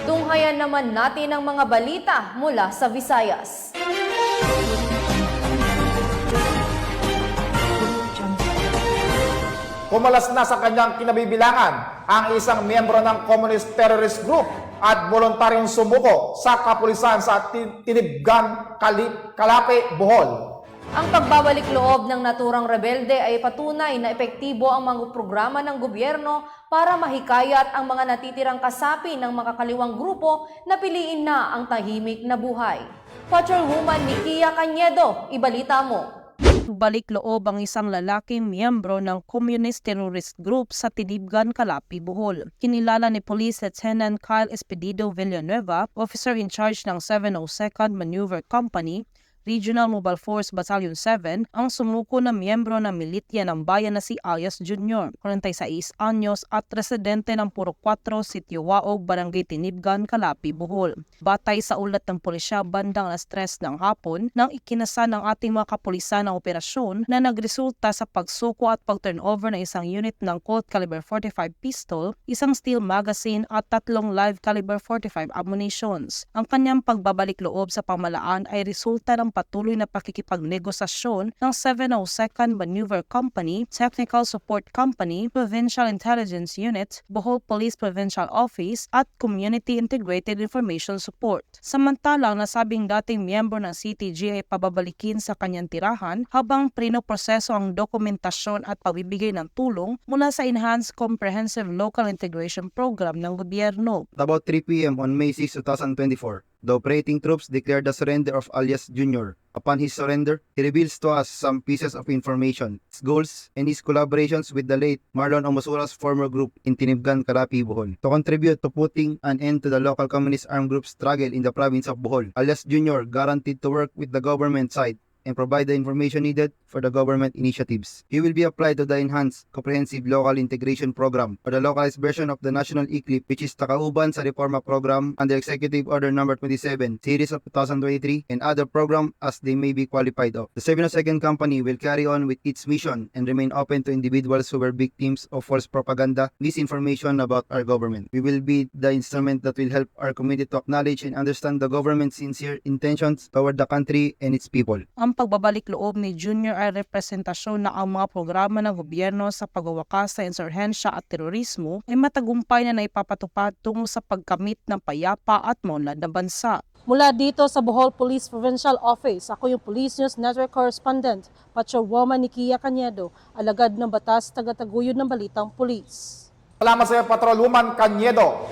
Tunghayan naman natin ang mga balita mula sa Visayas. Kumalas na sa kanyang kinabibilangan ang isang miyembro ng Communist Terrorist Group at voluntaryong sumuko sa kapulisan sa Tinibgan, Calape, Bohol. Ang pagbabalik loob ng naturang rebelde ay patunay na epektibo ang mga programa ng gobyerno para mahikayat ang mga natitirang kasapi ng makakaliwang grupo na piliin na ang tahimik na buhay. Patrolwoman Nikia Cañedo, ibalita mo. Balik loob ang isang lalaking miyembro ng Communist Terrorist Group sa Tinibgan, Calape, Bohol. Kinilala ni Police Lieutenant Kyle Espedido Villanueva, officer in charge ng 702nd Maneuver Company, Regional Mobile Force Battalion 7, ang sumuko na miyembro ng militya ng bayan na si Ayas Jr., 46 anyos at residente ng Puro 4, Sitio Waog, Barangay Tinibgan, Calape, Bohol. Batay sa ulat ng pulisya bandang alas 3 ng hapon nang ikinasa ng ating mga kapulisan ang operasyon na nagresulta sa pagsuko at pag-turnover ng isang unit ng Colt caliber 45 pistol, isang steel magazine at 3 live caliber 45 ammunitions. Ang kanyang pagbabalik loob sa pamalaan ay resulta ng patuloy na pakikipagnegosasyon ng 702nd Maneuver Company, Technical Support Company, Provincial Intelligence Unit, Bohol Police Provincial Office at Community Integrated Information Support. Samantalang nasabing dating miyembro ng CTG ay pababalikin sa kanyang tirahan habang prinoproseso ang dokumentasyon at pagbibigay ng tulong mula sa Enhanced Comprehensive Local Integration Program ng gobyerno. At about 3 p.m. on May 6, 2024, the operating troops declared the surrender of Alias Jr. Upon his surrender, he reveals to us some pieces of information, his goals, and his collaborations with the late Marlon Omosura's former group in Tinibgan, Calape, Bohol, to contribute to putting an end to the local communist armed group struggle in the province of Bohol. Alias Jr. guaranteed to work with the government side and provide the information needed for the government initiatives. He will be applied to the Enhanced Comprehensive Local Integration Program or the localized version of the National ECLIP, which is Takauban sa Reforma Program under Executive Order No. 27, Series of 2023, and other program as they may be qualified of. The 702nd Company will carry on with its mission and remain open to individuals who were victims of false propaganda, misinformation about our government. We will be the instrument that will help our community to acknowledge and understand the government's sincere intentions toward the country and its people. Ang pagbabalik loob ni Junior ay representasyon na ang mga programa ng gobyerno sa pagwawakas sa insurhensya at terorismo ay matagumpay na naipapatupad tungo sa pagkamit ng payapa at maunlad na bansa. Mula dito sa Bohol Police Provincial Office, ako yung Police News Network Correspondent, Patrolwoman Nikia Cañedo, alagad ng batas, taga-taguyod ng balitang pulis. Salamat sa iyo, Patrolwoman Cañedo.